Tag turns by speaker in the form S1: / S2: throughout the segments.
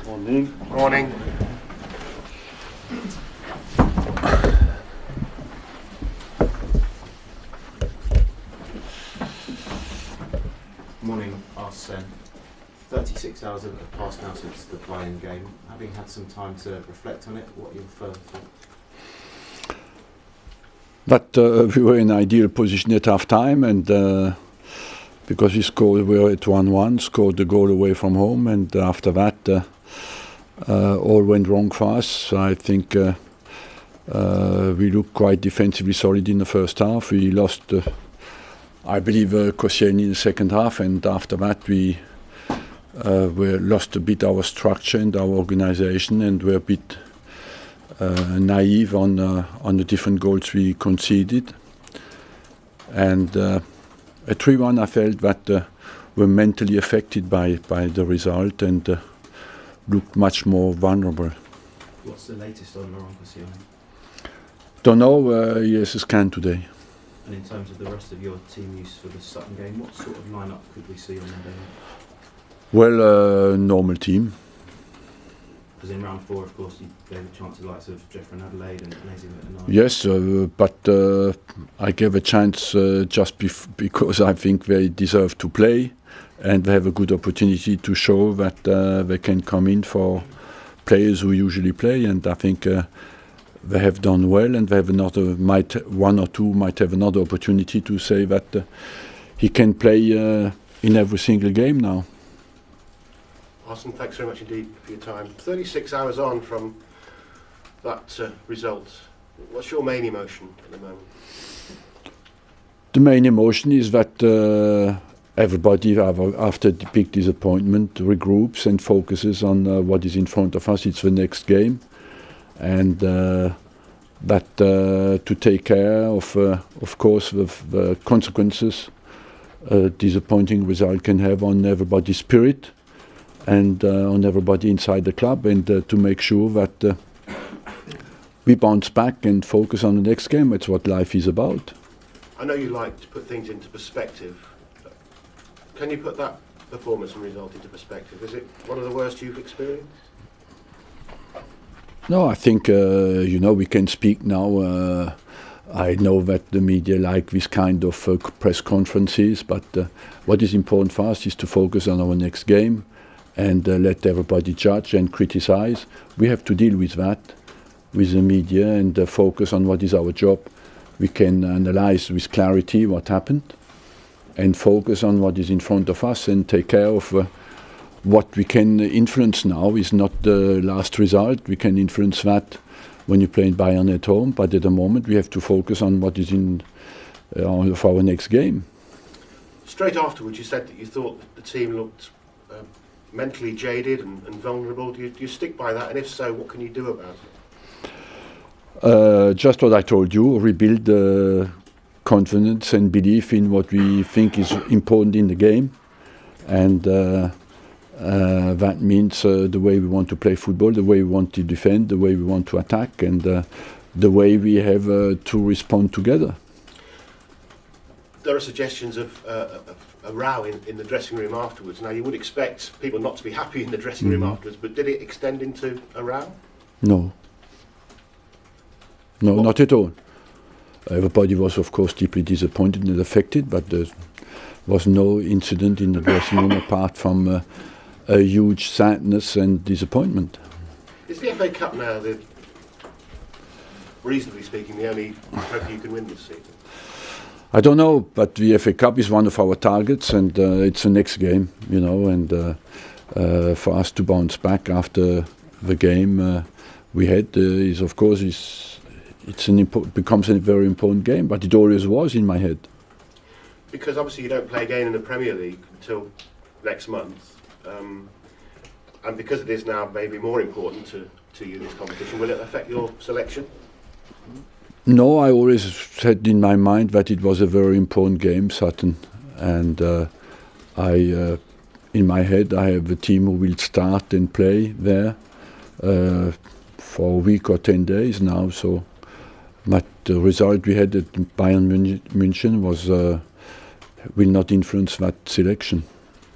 S1: Morning.
S2: Morning.
S3: Morning, Arsene. 36 hours have passed now since the Bayern game. Having had some time to reflect on it, what are your further thoughts?
S1: But we were in ideal position at half time, and because we were at 1-1, scored the goal away from home, and after that all went wrong for us. I think we looked quite defensively solid in the first half. We lost, I believe, Koscielny in the second half, and after that we lost a bit our structure and our organisation, and were a bit naive on the different goals we conceded. And at 3-1 I felt that we're mentally affected by the result and looked much more vulnerable.
S3: What's the latest on Laurent Koscielny?
S1: Don't know, he has a scan today.
S3: And in terms of the rest of your team use for the Sutton game, what sort of lineup could we see on Monday night?
S1: Well, normal team.
S3: Because in round 4, of course, you gave a chance to the likes of Jeffrey Adelaide and Nazim at 9.
S1: Yes, but I gave a chance just because I think they deserve to play, and they have a good opportunity to show that they can come in for players who usually play, and I think they have done well, and they have one or two might have another opportunity to say that he can play in every single game now.
S2: Arsene, thanks very much indeed for your time. 36 hours on from that result. What's your main emotion at the moment?
S1: The main emotion is that everybody, after the big disappointment, regroups and focuses on what is in front of us. It's the next game, and that to take care of course, the consequences a disappointing result can have on everybody's spirit and on everybody inside the club, and to make sure that we bounce back and focus on the next game. That's what life is about.
S2: I know you like to put things into perspective. Can you put that performance and result into perspective? Is it one of the worst you've experienced?
S1: No, I think, we can speak now. I know that the media like this kind of press conferences, but what is important for us is to focus on our next game and let everybody judge and criticize. We have to deal with that, with the media, and focus on what is our job. We can analyze with clarity what happened and focus on what is in front of us and take care of what we can influence now. Is not the last result. We can influence that when you play in Bayern at home, but at the moment we have to focus on what is in for our next game.
S2: Straight afterwards you said that you thought the team looked mentally jaded and vulnerable. Do you stick by that, and if so, what can you do about it?
S1: Just what I told you, rebuild confidence and belief in what we think is important in the game, and that means the way we want to play football, the way we want to defend, the way we want to attack, and the way we have to respond together.
S2: There are suggestions of a row in the dressing room afterwards. Now, you would expect people not to be happy in the dressing room afterwards, but did it extend into a row?
S1: No. No, what? Not at all. Everybody was, of course, deeply disappointed and affected, but there was no incident in the dressing room apart from a huge sadness and disappointment.
S2: Is the FA Cup now, reasonably speaking, the only trophy you can win this season?
S1: I don't know, but the FA Cup is one of our targets, and it's the next game, and for us to bounce back after the game we had is, of course, becomes a very important game, but it always was in my head.
S2: Because obviously you don't play again in the Premier League until next month, and because it is now maybe more important to you, this competition, will it affect your selection?
S1: No, I always said in my mind that it was a very important game, Sutton, and in my head I have a team who will start and play there for a week or 10 days now. So, but the result we had at Bayern München will not influence that selection.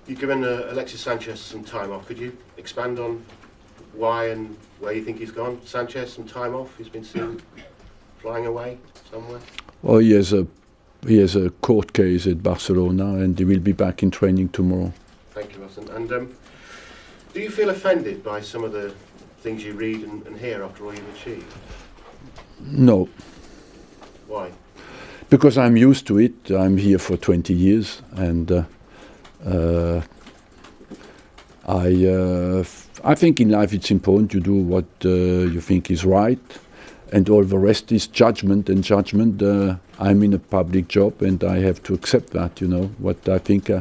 S2: You've given Alexis Sanchez some time off. Could you expand on why and where you think he's gone? Sanchez, some time off? He's been seen flying away somewhere?
S1: Well, he has a court case at Barcelona, and he will be back in training tomorrow.
S2: Thank you, Arsene. And do you feel offended by some of the things you read and hear after all you've achieved?
S1: No.
S2: Why?
S1: Because I'm used to it. I'm here for 20 years, and I think in life it's important to do what you think is right, and all the rest is judgment. And judgment, I'm in a public job, and I have to accept that. You know what I think.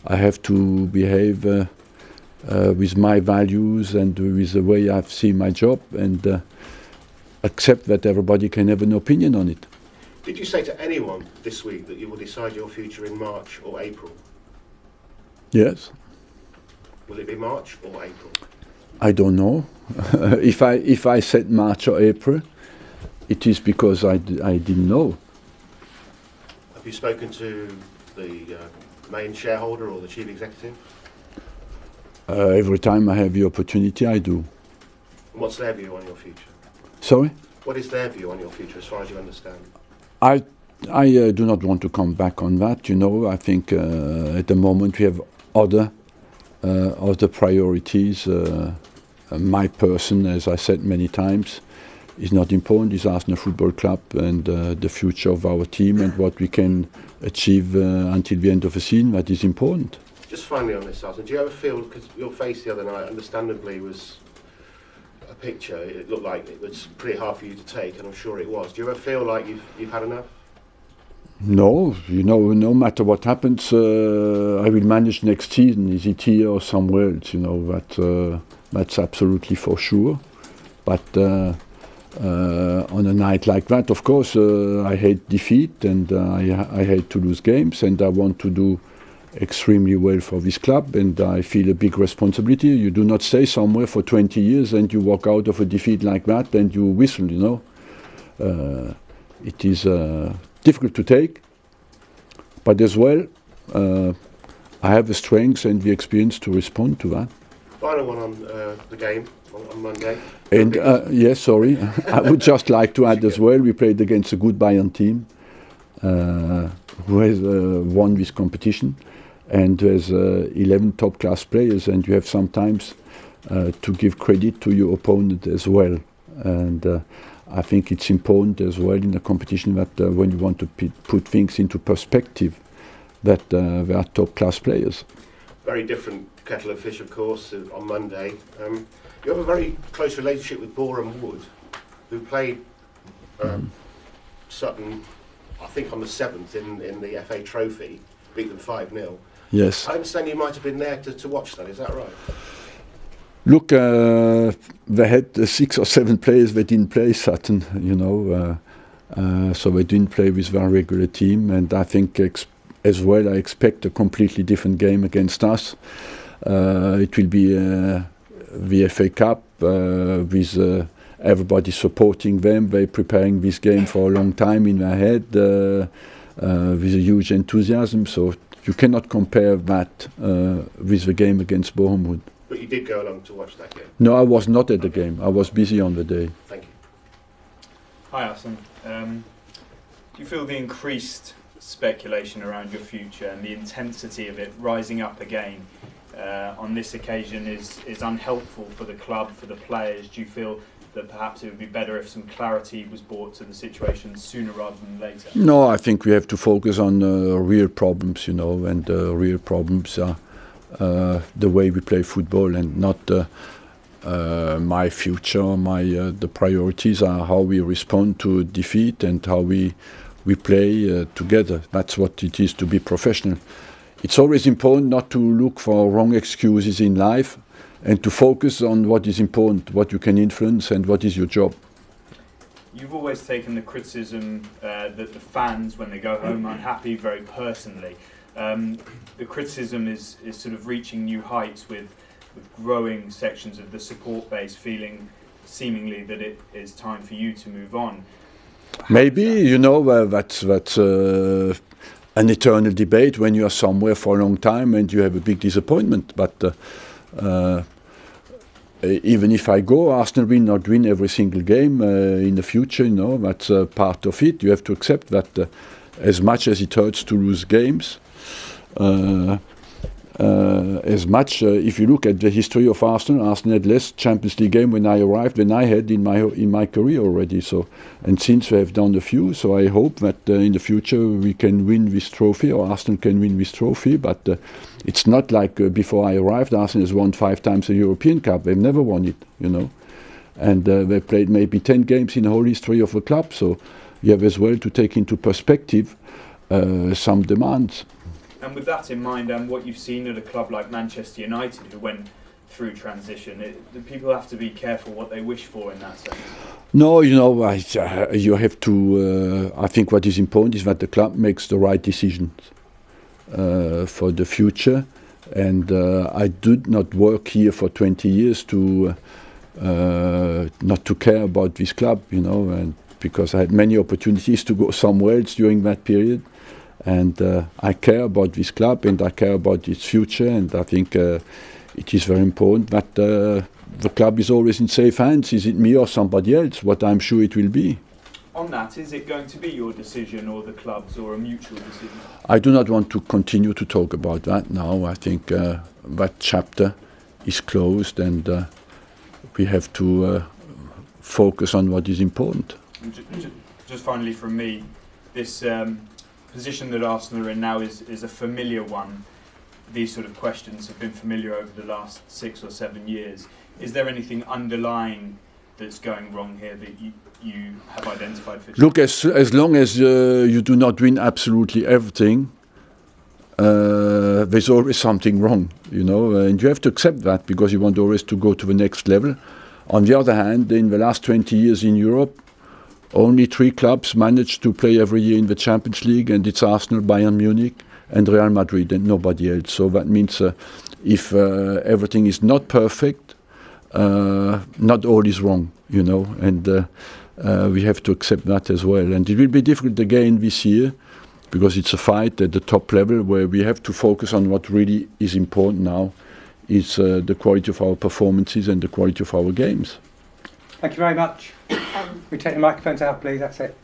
S1: I have to behave with my values and with the way I see my job, and accept that everybody can have an opinion on it.
S2: Did you say to anyone this week that you will decide your future in March or April?
S1: Yes.
S2: Will it be March or April?
S1: I don't know. If I said March or April, it is because I didn't know.
S2: Have you spoken to the main shareholder or the chief executive?
S1: Every time I have the opportunity, I do.
S2: And what's their view on your future?
S1: Sorry?
S2: What is their view on your future, as far as you understand?
S1: I do not want to come back on that. You know, I think at the moment we have other priorities. My person, as I said many times, is not important. It's Arsenal Football Club and the future of our team and what we can achieve until the end of the season. That is important.
S2: Just finally on this, Arsene, do you ever feel, because your face the other night, understandably, was a picture, it looked like it was pretty hard for you to take, and I'm sure it was. Do you ever feel like you've had enough?
S1: No, you know, no matter what happens, I will manage next season. Is it here or somewhere else? You know, that's absolutely for sure. But on a night like that, of course, I hate defeat, and I hate to lose games, and I want to do extremely well for this club, and I feel a big responsibility. You do not stay somewhere for 20 years and you walk out of a defeat like that and you whistle, you know. It is difficult to take, but as well, I have the strength and the experience to respond to that.
S2: Final one on the game on Monday.
S1: And yes, sorry, I would just like to add as well, we played against a good Bayern team who has won this competition, and there's 11 top-class players, and you have sometimes to give credit to your opponent as well. And I think it's important as well in a competition that when you want to put things into perspective, that there are top-class players. Very
S2: different kettle of fish, of course, on Monday. You have a very close relationship with Boreham Wood, who played Sutton, I think, on the 7th in the FA Trophy, beat them 5-0.
S1: Yes.
S2: I understand you might have been there to watch that, is that right?
S1: Look, they had 6 or 7 players that didn't play Sutton, you know, so they didn't play with their regular team, and I think as well I expect a completely different game against us. It will be the FA Cup with everybody supporting them. They're preparing this game for a long time in their head with a huge enthusiasm, so you cannot compare that with the game against Boreham Wood.
S2: But you did go along to watch that game?
S1: No, I was not at the game. I was busy on the day.
S2: Thank you.
S4: Hi, Arsene. Do you feel the increased speculation around your future and the intensity of it rising up again on this occasion is unhelpful for the club, for the players? Do you feel that perhaps it would be better if some clarity was brought to the situation sooner rather than later?
S1: No, I think we have to focus on real problems, you know, and real problems are the way we play football, and not my future. The priorities are how we respond to defeat and how we play together. That's what it is to be professional. It's always important not to look for wrong excuses in life, and to focus on what is important, what you can influence, and what is your job.
S4: You've always taken the criticism that the fans, when they go home unhappy, very personally. The criticism is sort of reaching new heights with growing sections of the support base feeling seemingly that it is time for you to move on.
S1: Maybe, you know, that's an eternal debate when you are somewhere for a long time and you have a big disappointment. But even if I go, Arsenal will not win every single game in the future. You know, that's part of it. You have to accept that as much as it hurts to lose games, as much, if you look at the history of Arsenal had less Champions League game when I arrived than I had in my career already. So, and since we have done a few, so I hope that in the future we can win this trophy, or Arsenal can win this trophy. But it's not like before I arrived, Arsenal has won 5 times a European Cup. They've never won it, you know, and they played maybe 10 games in the whole history of the club. So you have as well to take into perspective some demands.
S4: And with that in mind, and what you've seen at a club like Manchester United, who went through transition, the people have to be careful what they wish for in that sense.
S1: No, you know, you have to. I think what is important is that the club makes the right decisions for the future. And I did not work here for 20 years to not to care about this club, you know, and because I had many opportunities to go somewhere else during that period. And I care about this club, and I care about its future, and I think it is very important that the club is always in safe hands. Is it me or somebody else? What I'm sure it will be.
S4: On that, is it going to be your decision or the club's, or a mutual decision?
S1: I do not want to continue to talk about that now. I think that chapter is closed, and we have to focus on what is important.
S4: Just finally from me, this position that Arsenal are in now is a familiar one. These sort of questions have been familiar over the last 6 or 7 years. Is there anything underlying that's going wrong here that you have identified for?
S1: Look, as long as you do not win absolutely everything, there's always something wrong, you know, and you have to accept that because you want always to go to the next level. On the other hand, in the last 20 years in Europe, only 3 clubs managed to play every year in the Champions League, and it's Arsenal, Bayern Munich, and Real Madrid, and nobody else. So that means if everything is not perfect, not all is wrong, you know, and we have to accept that as well. And it will be difficult again this year because it's a fight at the top level where we have to focus on what really is important now, is the quality of our performances and the quality of our games.
S5: Thank you very much. We take the microphones out, please. That's it.